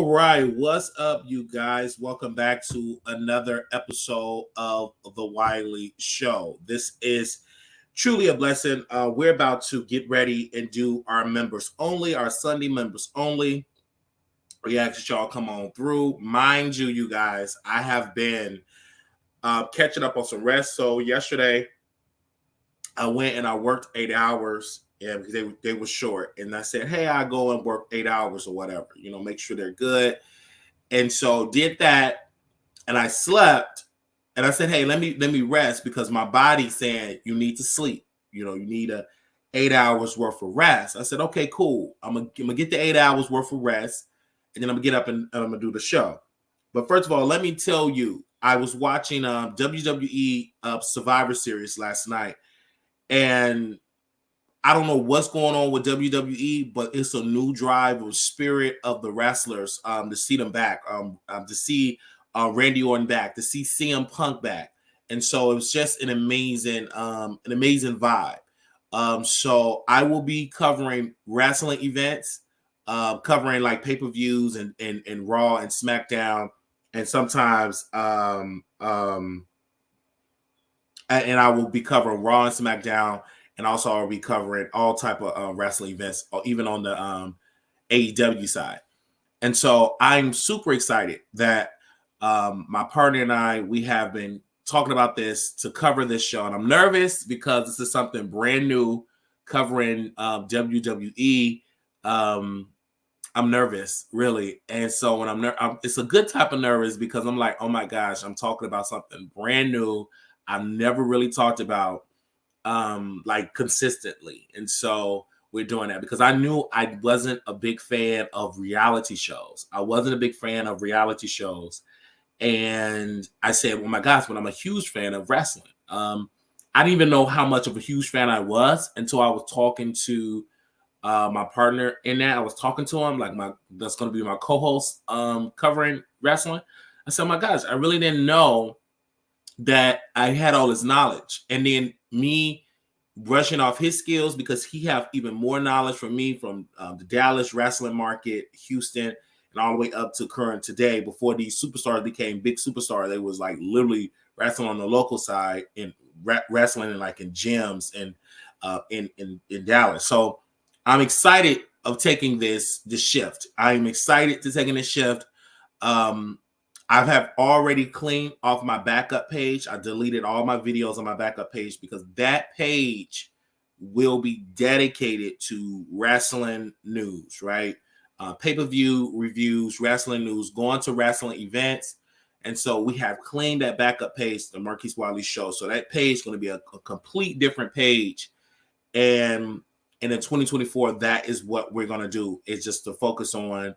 All right, what's up, you guys? Welcome back to another episode of the Wiley Show. This is truly a blessing. We're about to get ready and do our members only, our Sunday members only. We ask that y'all come on through. Mind you, you guys, I have been catching up on some rest. So yesterday, I went and I worked 8 hours. Yeah, because they were short. And I said, hey, I go and work 8 hours or whatever, make sure they're good. And so did that, and I slept, and I said, hey, let me rest because my body's saying you need to sleep. You need 8 hours worth of rest. I said, okay, cool. I'm gonna get the 8 hours worth of rest, and then I'm gonna get up and I'm gonna do the show. But first of all, let me tell you, I was watching WWE Survivor Series last night, and I don't know what's going on with WWE, but it's a new drive or spirit of the wrestlers to see them back, to see Randy Orton back, to see CM Punk back, and so it was just an amazing vibe. So I will be covering wrestling events, covering like pay-per-views and Raw and SmackDown, and sometimes and I will be covering Raw and SmackDown. And also I'll be covering all type of wrestling events, or even on the AEW side. And so I'm super excited that my partner and I, we have been talking about this to cover this show. And I'm nervous because this is something brand new, covering WWE. I'm nervous, really. And so when it's a good type of nervous because I'm like, oh my gosh, I'm talking about something brand new I've never really talked about like consistently. And so we're doing that because I knew I wasn't a big fan of reality shows. And I said, oh my gosh, but I'm a huge fan of wrestling. I didn't even know how much of a huge fan I was until I was talking to my partner in that. I was talking to him, like that's going to be my co-host covering wrestling. I said, oh my gosh, I really didn't know that I had all this knowledge. And then me brushing off his skills because he have even more knowledge from me from the Dallas wrestling market, Houston, and all the way up to current today. Before these superstars became big superstars, they was like literally wrestling on the local side and wrestling in gyms and in Dallas. So I'm excited of taking this shift. I'm excited to taking this shift. I have already cleaned off my backup page. I deleted all my videos on my backup page because that page will be dedicated to wrestling news, right? Pay-per-view reviews, wrestling news, going to wrestling events. And so we have cleaned that backup page, the Marquise Wiley Show. So that page is going to be a complete different page. And in 2024, that is what we're going to do, is just to focus on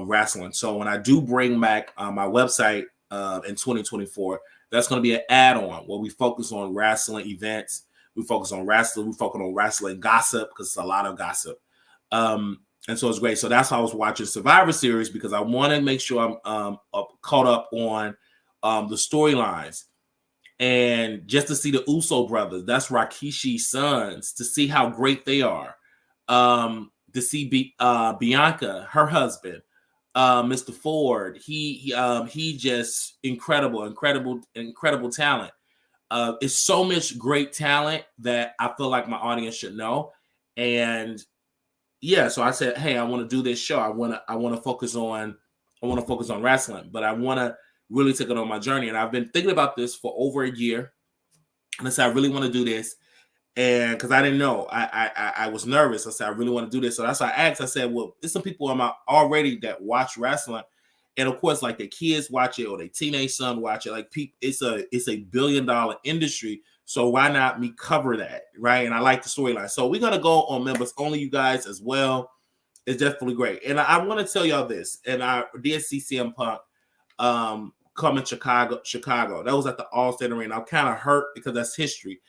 wrestling. So when I do bring back my website in 2024, that's going to be an add-on where we focus on wrestling events. We focus on wrestling. We focus on wrestling gossip because it's a lot of gossip. And so it's great. So that's why I was watching Survivor Series, because I want to make sure I'm caught up on the storylines. And just to see the Uso brothers, that's Rakishi's sons, to see how great they are. To see Bianca, her husband, Mr. Ford, he just incredible talent. It's so much great talent that I feel like my audience should know. And yeah, so I said, hey, I want to do this show. I want to focus on wrestling, but I want to really take it on my journey. And I've been thinking about this for over a year. And I said, I really want to do this. And because I didn't know, I was nervous. I said, I really want to do this. So that's why I asked. I said, well, there's some people already that watch wrestling. And of course, like their kids watch it or their teenage son watch it. Like it's a $1 billion industry. So why not me cover that, right? And I like the storyline. So we're going to go on members only, you guys, as well. It's definitely great. And I want to tell y'all this. And I did see CM Punk come in Chicago. That was at the All-State Arena. I'm kind of hurt because that's history.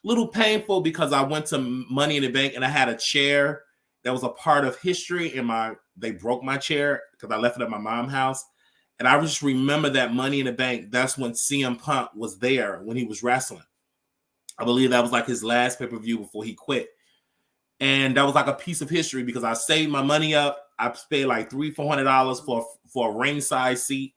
Little painful because I went to Money in the Bank and I had a chair that was a part of history, and they broke my chair because I left it at my mom's house. And I just remember that Money in the Bank, that's when CM Punk was there when he was wrestling. I believe that was like his last pay-per-view before he quit. And that was like a piece of history because I saved my money up I paid like $300-$400 for a ringside seat.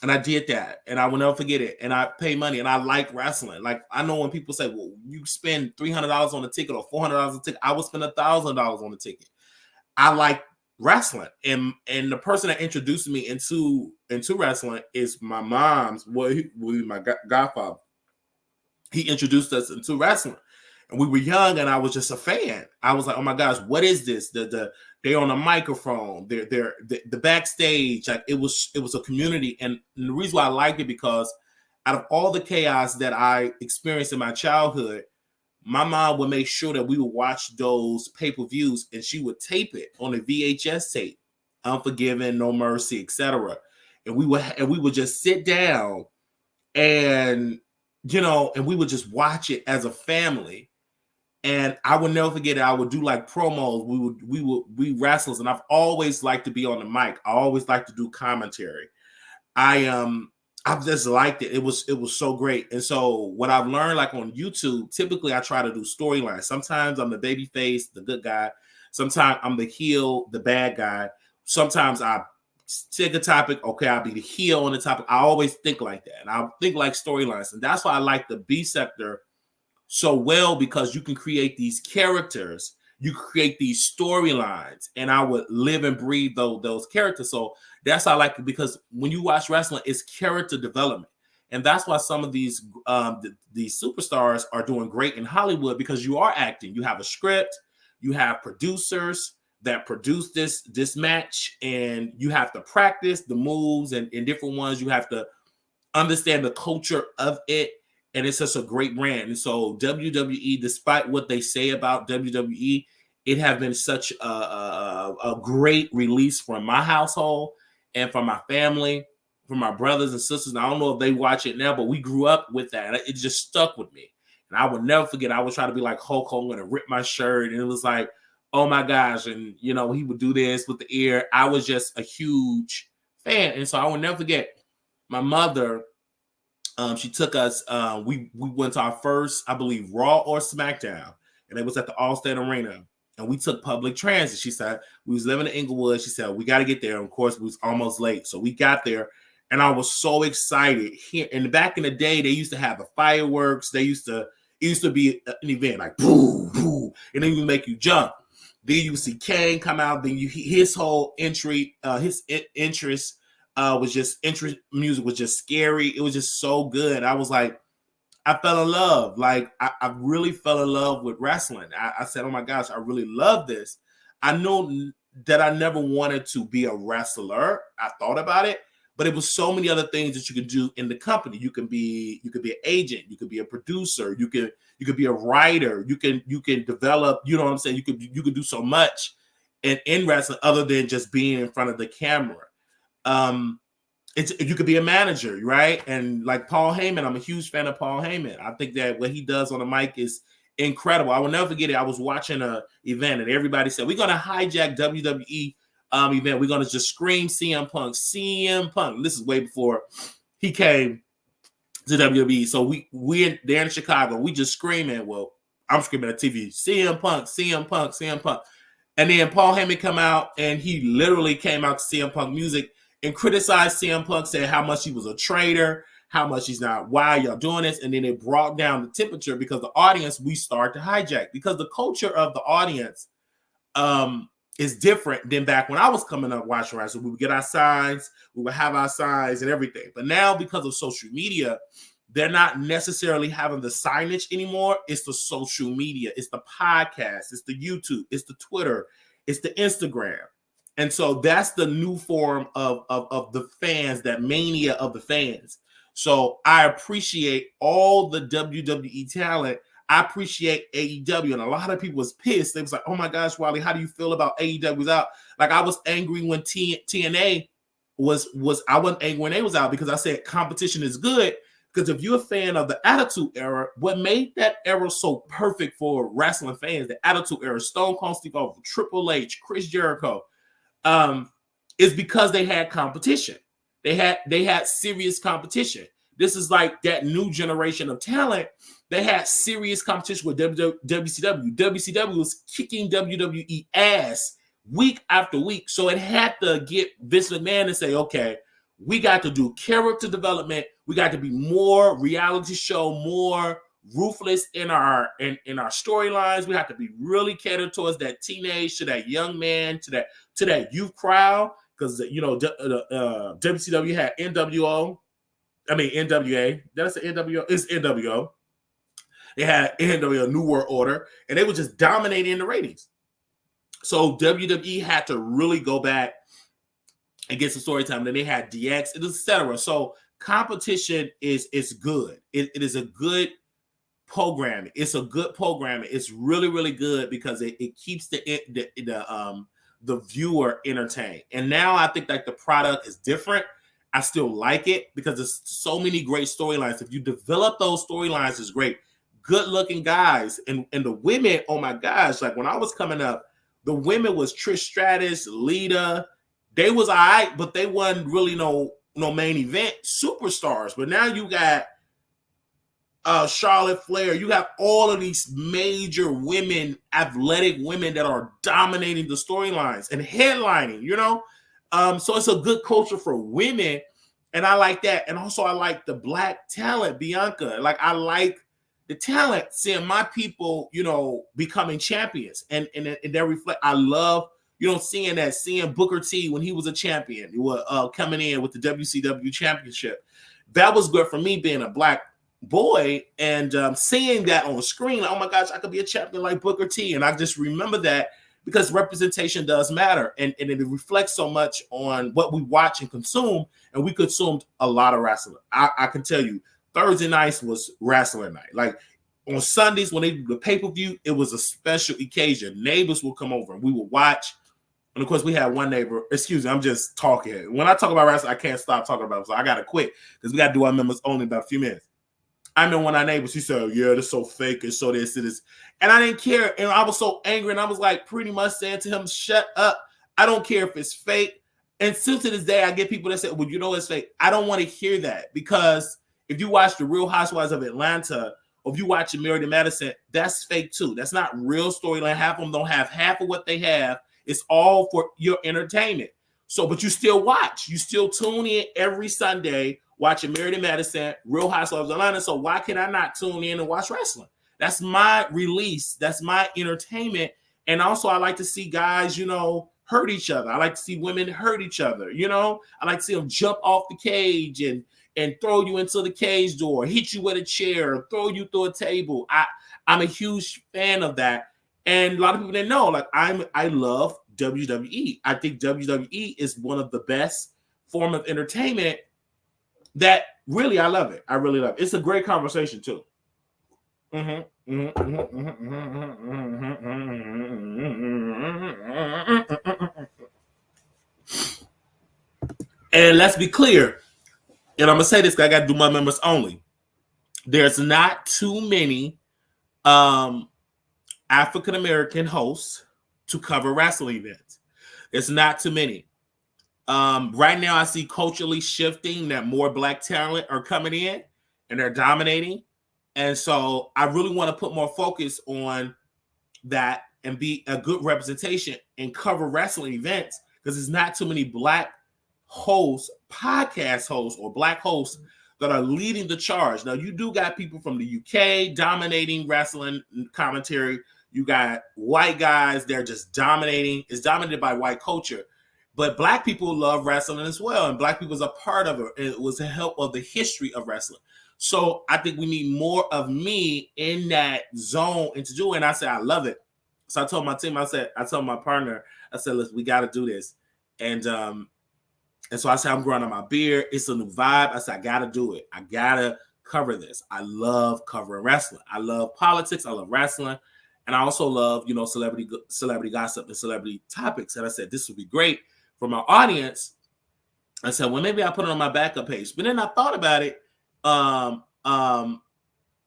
And I did that, and I will never forget it. And I pay money, and I like wrestling. Like, I know when people say, "Well, you spend $300 on a ticket or $400 on a ticket," I would spend $1,000 on a ticket. I like wrestling, and the person that introduced me into wrestling is my mom's. My godfather. He introduced us into wrestling, and we were young, and I was just a fan. I was like, "Oh my gosh, what is this?" They're on a microphone. They're the backstage. Like, it was a community, and the reason why I liked it because out of all the chaos that I experienced in my childhood, my mom would make sure that we would watch those pay-per-views, and she would tape it on a VHS tape, Unforgiven, No Mercy, etc. And we would just sit down and and we would just watch it as a family. And I would never forget it. I would do like promos. We wrestlers, and I've always liked to be on the mic. I always like to do commentary. I've just liked it. It was so great. And so what I've learned, like on YouTube, typically I try to do storylines. Sometimes I'm the baby face, the good guy. Sometimes I'm the heel, the bad guy. Sometimes I take a topic. Okay, I'll be the heel on the topic. I always think like that. And I think like storylines. And that's why I like the B sector so well, because you can create these characters, you create these storylines, and I would live and breathe those characters. So that's how I like it, because when you watch wrestling, it's character development, and that's why some of these superstars are doing great in Hollywood, because you are acting. You have a script, you have producers that produce this match, and you have to practice the moves and different ones. You have to understand the culture of it. And it's just a great brand. And so WWE, despite what they say about WWE, it has been such a great release from my household and from my family, from my brothers and sisters. And I don't know if they watch it now, but we grew up with that. And it just stuck with me. And I would never forget, I would try to be like Hulk Hogan and rip my shirt. And it was like, oh my gosh. And, he would do this with the ear. I was just a huge fan. And so I would never forget my mother. She took us, we went to our first, I believe, Raw or SmackDown, and it was at the Allstate Arena, and we took public transit. She said, we was living in Inglewood. She said, we got to get there. And of course, we was almost late. So we got there, and I was so excited. Here, and back in the day, they used to have the fireworks. It used to be an event like, boo, boo, and then you make you jump. Then you see Kane come out, then his whole entry, his interest, music was just scary. It was just so good. I was like, I fell in love. Like, I really fell in love with wrestling. I said, oh my gosh, I really love this. I know that I never wanted to be a wrestler. I thought about it, but it was so many other things that you could do in the company. You can be an agent, you could be a producer, you could be a writer, you can develop, you know what I'm saying? You could do so much in wrestling other than just being in front of the camera. You could be a manager, right? And like Paul Heyman, I'm a huge fan of Paul Heyman. I think that what he does on the mic is incredible. I will never forget it. I was watching an event, and everybody said, we're going to hijack WWE event. We're going to just scream CM Punk, CM Punk. This is way before he came to WWE. So we're there in Chicago. We just screaming. Well, I'm screaming at TV, CM Punk, CM Punk, CM Punk. And then Paul Heyman come out, and he literally came out to CM Punk music and criticized CM Punk, said how much he was a traitor, how much he's not, why y'all doing this? And then it brought down the temperature, because the audience, we start to hijack, because the culture of the audience is different than back when I was coming up watching wrestling. We would get our signs, we would have our signs and everything. But now, because of social media, they're not necessarily having the signage anymore. It's the social media, it's the podcast, it's the YouTube, it's the Twitter, it's the Instagram. And so that's the new form of the fans, that mania of the fans. So I appreciate all the WWE talent. I appreciate AEW. And a lot of people was pissed. They was like, oh my gosh, Wiley, how do you feel about AEW's out? Like, I was angry when TNA was I wasn't angry when they was out, because I said competition is good. Because if you're a fan of the Attitude Era, what made that era so perfect for wrestling fans, the Attitude Era, Stone Cold Steve Austin, Triple H, Chris Jericho, is because they had competition. They had serious competition. This is like that new generation of talent. They had serious competition with WCW. WCW was kicking WWE ass week after week. So it had to get Vince McMahon to say, okay, we got to do character development. We got to be more reality show, more ruthless in our in our storylines. We have to be really catered towards that teenage, to that young man, to that youth crowd. Because WCW had NWO. I mean NWA. Did I say NWO? It's NWO. They had NWO, New World Order, and they were just dominating the ratings. So WWE had to really go back and get some story time. Then they had DX, etc. So competition is good. It is a good programming. It's a good programming. It's really, really good because it keeps the viewer entertained. And now I think like the product is different. I still like it because there's so many great storylines. If you develop those storylines, it's great. Good looking guys and the women. Oh my gosh! Like when I was coming up, the women was Trish Stratus, Lita. They was all right, but they wasn't really no main event superstars. But now you got Charlotte Flair. You have all of these major women, athletic women that are dominating the storylines and headlining, so it's a good culture for women. And I like that. And also I like the black talent, Bianca. Like I like the talent, seeing my people, becoming champions and they reflect. I love, seeing Booker T when he was a champion, coming in with the WCW championship. That was good for me being a black boy and seeing that on the screen. Oh my gosh, I could be a champion like Booker T. And I just remember that because representation does matter. And it reflects so much on what we watch and consume. And we consumed a lot of wrestling. I can tell you, Thursday nights was wrestling night. Like on Sundays when they do the pay-per-view, it was a special occasion. Neighbors would come over and we would watch. And of course, we had one neighbor. Excuse me, I'm just talking. When I talk about wrestling, I can't stop talking about it. So I got to quit because we got to do our members only about a few minutes. I remember one of our neighbors, he said, yeah, this is so fake and so this. And I didn't care. And I was so angry. And I was like pretty much saying to him, shut up. I don't care if it's fake. And still to this day, I get people that say, well, it's fake. I don't want to hear that because if you watch The Real Housewives of Atlanta, or if you watch Married to Madison, that's fake too. That's not real storyline. Half of them don't have half of what they have. It's all for your entertainment. So, but you still watch. You still tune in every Sunday, watching Married to Madison, Real Housewives of Atlanta. So why can I not tune in and watch wrestling? That's my release. That's my entertainment. And also I like to see guys, hurt each other. I like to see women hurt each other. I like to see them jump off the cage and throw you into the cage door, hit you with a chair, throw you through a table. I'm a huge fan of that. And a lot of people didn't know, like I love WWE. I think WWE is one of the best form of entertainment that really, I love it. I really love it. It's a great conversation too. And let's be clear. And I'm going to say this because I got to do my members only. There's not too many African-American hosts to cover wrestling events. It's not too many. Right now, I see culturally shifting that more black talent are coming in and they're dominating. And so I really want to put more focus on that and be a good representation and cover wrestling events because there's not too many black hosts, podcast hosts, or black hosts that are leading the charge. Now, you do got people from the UK dominating wrestling commentary. You got white guys, they're just dominating. It's dominated by white culture. But black people love wrestling as well, and black people is a part of it. It was a help of the history of wrestling. So I think we need more of me in that zone and to do it. And I said, I love it. So I told my team, I told my partner, I said, listen, we got to do this. And so I said, I'm growing on my beard. It's a new vibe. I said, I got to do it. I got to cover this. I love covering wrestling. I love politics. I love wrestling. And I also love, celebrity gossip and celebrity topics. And I said, this would be great for my audience. I said, well, maybe I'll put it on my backup page. But then I thought about it. I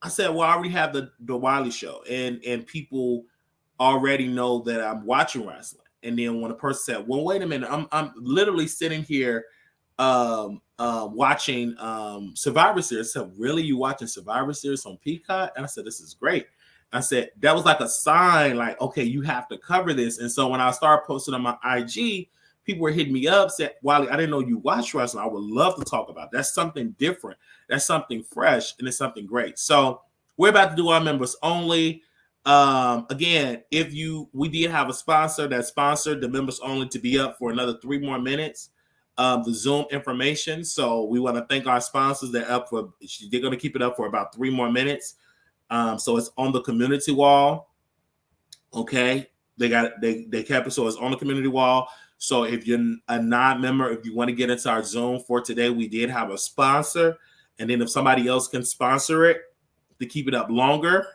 said, well, I already have the Wiley Show. And people already know that I'm watching wrestling. And then when a person said, well, wait a minute, I'm literally sitting here watching Survivor Series. I said, really? You watching Survivor Series on Peacock? And I said, this is great. I said, that was like a sign, like, okay, you have to cover this. And so when I started posting on my IG, people were hitting me up, said, Wiley, I didn't know you watch wrestling. I would love to talk about it. That's something different. That's something fresh, and it's something great. So we're about to do our members only. Again, we did have a sponsor that sponsored the members only to be up for another 3 more minutes. The Zoom information. So we want to thank our sponsors. They're going to keep it up for about 3 more minutes. So it's on the community wall. Okay. They kept it. So it's on the community wall. So if you're a non-member, if you want to get into our Zoom for today, we did have a sponsor. And then if somebody else can sponsor it to keep it up longer,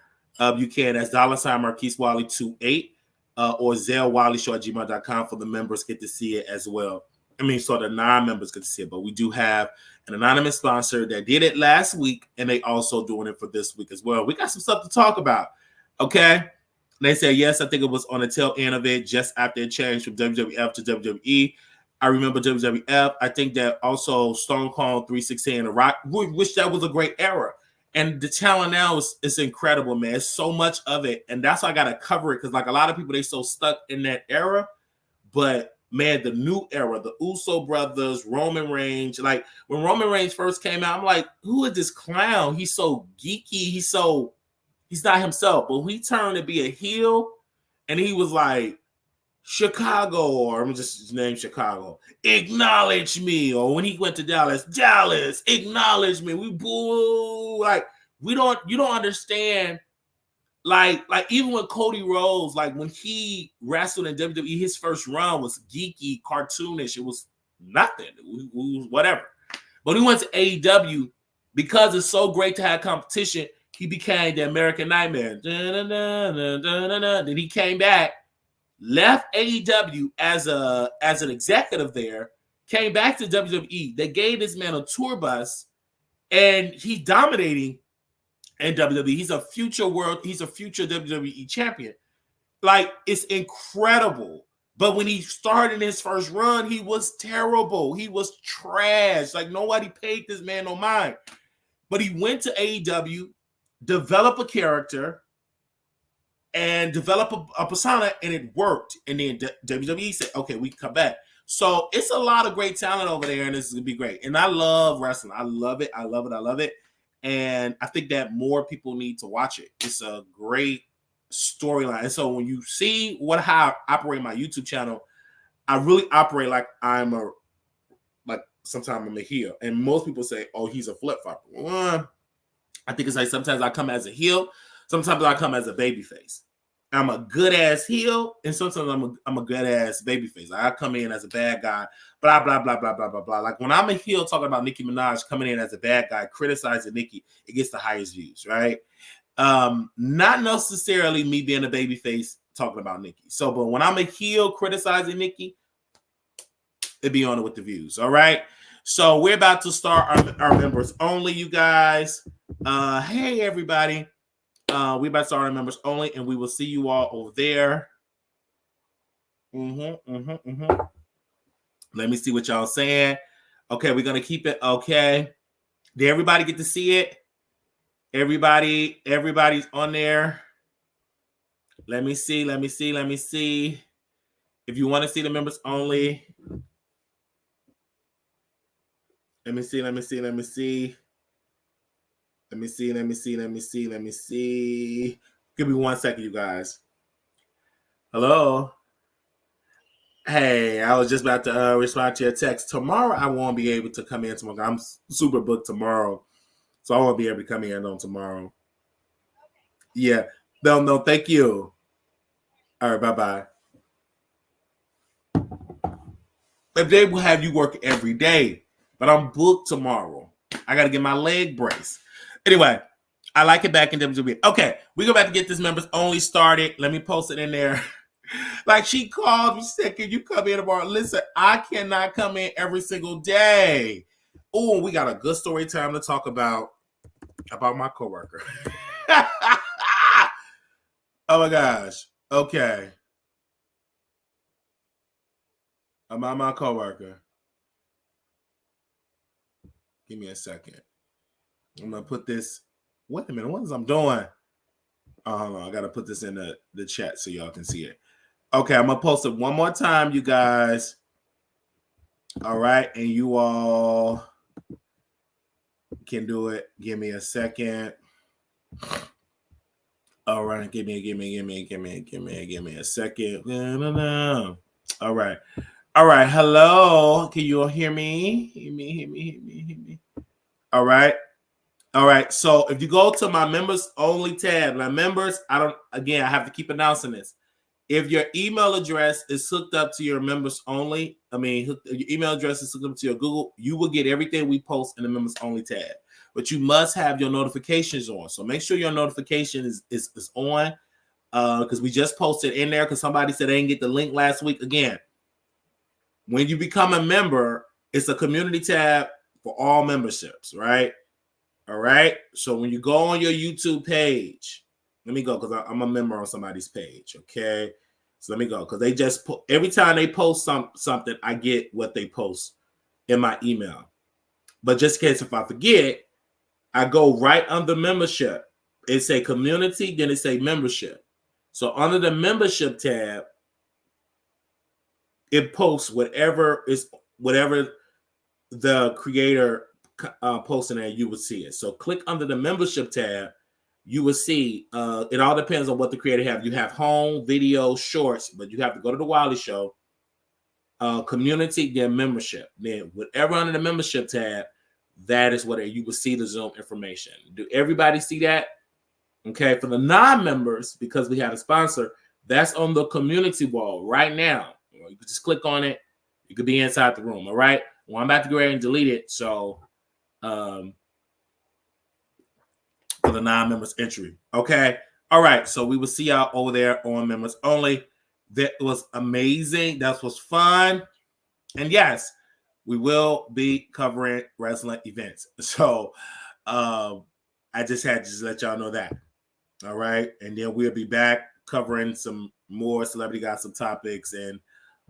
you can. That's $ Marquise Wiley 28 or Zelle Wiley Show at gmail.com for the members get to see it as well. So the non-members get to see it, but we do have an anonymous sponsor that did it last week, and they also doing it for this week as well. We got some stuff to talk about, okay? They say, yes, I think it was on the tail end of it, just after it changed from WWF to WWE. I remember WWF. I think that also Stone Cold 316 and The Rock, which that was a great era. And the talent now is incredible, man. It's so much of it, and that's why I got to cover it, because like a lot of people, they so stuck in that era, but man, the new era, the Uso brothers, Roman Reigns. Like when Roman Reigns first came out, I'm like, who is this clown? He's so geeky. He's not himself. But when he turned to be a heel, and he was like, Chicago, or I'm just name Chicago, acknowledge me. Or when he went to Dallas, acknowledge me. We boo. Like you don't understand. Like even with Cody Rhodes, like when he wrestled in WWE, his first run was geeky, cartoonish. It was nothing. It was whatever. But he went to AEW because it's so great to have competition. He became the American Nightmare. Then he came back, left AEW as an executive there, came back to WWE. They gave this man a tour bus, and he's dominating. And WWE, he's a future WWE champion. Like, it's incredible. But when he started his first run, he was terrible. He was trash. Like, nobody paid this man no mind. But he went to AEW, developed a character, and developed a persona, and it worked. And then WWE said, okay, we can come back. So it's a lot of great talent over there, and this is going to be great. And I love wrestling. I love it. I love it. I love it. And I think that more people need to watch it. It's a great storyline. And so when you see how I operate my YouTube channel, I really operate like sometimes I'm a heel. And most people say, oh, he's a flip-flopper. Well, I think it's like sometimes I come as a heel, sometimes I come as a babyface. I'm a good-ass heel, and sometimes I'm a good-ass babyface. I come in as a bad guy, blah, blah, blah, blah, blah, blah, blah. Like when I'm a heel talking about Nicki Minaj coming in as a bad guy, criticizing Nicki, it gets the highest views, right? Not necessarily me being a babyface talking about Nicki. So, but when I'm a heel criticizing Nicki, it'd be on it with the views, all right? So we're about to start our members only, you guys. Hey, everybody. We about to start our members only, and we will see you all over there. Let me see what y'all saying. Okay, we're gonna keep it. Okay, did everybody get to see it? Everybody's on there. Let me see. If you want to see the members only, let me see. Give me 1 second, you guys. Hello. Hey, I was just about to respond to your text. Tomorrow, I won't be able to come in tomorrow. I'm super booked tomorrow, so I won't be able to come in on tomorrow. Yeah. No, thank you. All right, bye-bye. If they will have you work every day, but I'm booked tomorrow. I got to get my leg brace. Anyway, I like it back in WWE. Okay, we go back to get this members only started. Let me post it in there. Like she called me, said, can you come in tomorrow? Listen, I cannot come in every single day. Oh, we got a good story time to talk about my coworker. Oh my gosh. Okay. About my coworker. Give me a second. I'm gonna put this. Wait a minute, what is I'm doing? Hold on, I gotta put this in the chat so y'all can see it. Okay, I'm gonna post it one more time, you guys. All right, and you all can do it. Give me a second. All right, give me a second. No. All right. Hello. Can you all hear me? Hear me. All right. So if you go to my members only tab, now members, I have to keep announcing this. If your email address is hooked up to your members only, your email address is hooked up to your Google, you will get everything we post in the members only tab. But you must have your notifications on. So make sure your notification is on, because we just posted in there because somebody said they didn't get the link last week. Again, when you become a member, it's a community tab for all memberships, right? All right. So when you go on your YouTube page, let me go because I'm a member on somebody's page. Okay. So let me go because they just put every time they post something, I get what they post in my email. But just in case if I forget, I go right under membership. It say community, then it say membership. So under the membership tab, it posts whatever the creator posting there, you would see it. So click under the membership tab, you will see it all depends on what the creator have. You have home, video, shorts, but you have to go to the Wiley Show, community, then membership. Then whatever under the membership tab, that is what you will see the Zoom information. Do everybody see that? Okay, for the non-members, because we had a sponsor, that's on the community wall right now. You can just click on it. You could be inside the room. All right. Well, I'm about to go ahead and delete it. So for the non-members entry. Okay. All right. So we will see y'all over there on members only. That was amazing. That was fun. And yes, we will be covering wrestling events. So I just had to just let y'all know that. All right. And then we'll be back covering some more celebrity gossip topics and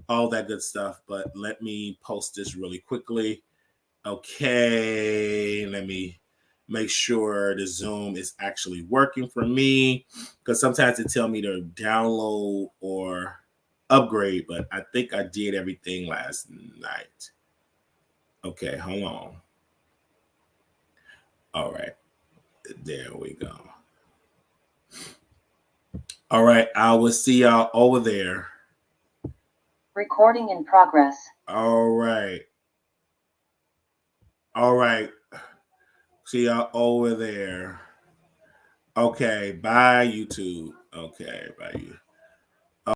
all that good stuff. But let me post this really quickly. Okay. Let me make sure the Zoom is actually working for me, because sometimes it tell me to download or upgrade, but I think I did everything last night. Okay, hold on. All right. There we go. All right, I will see y'all over there. Recording in progress. All right. See y'all over there. Okay, bye YouTube. Okay, bye you.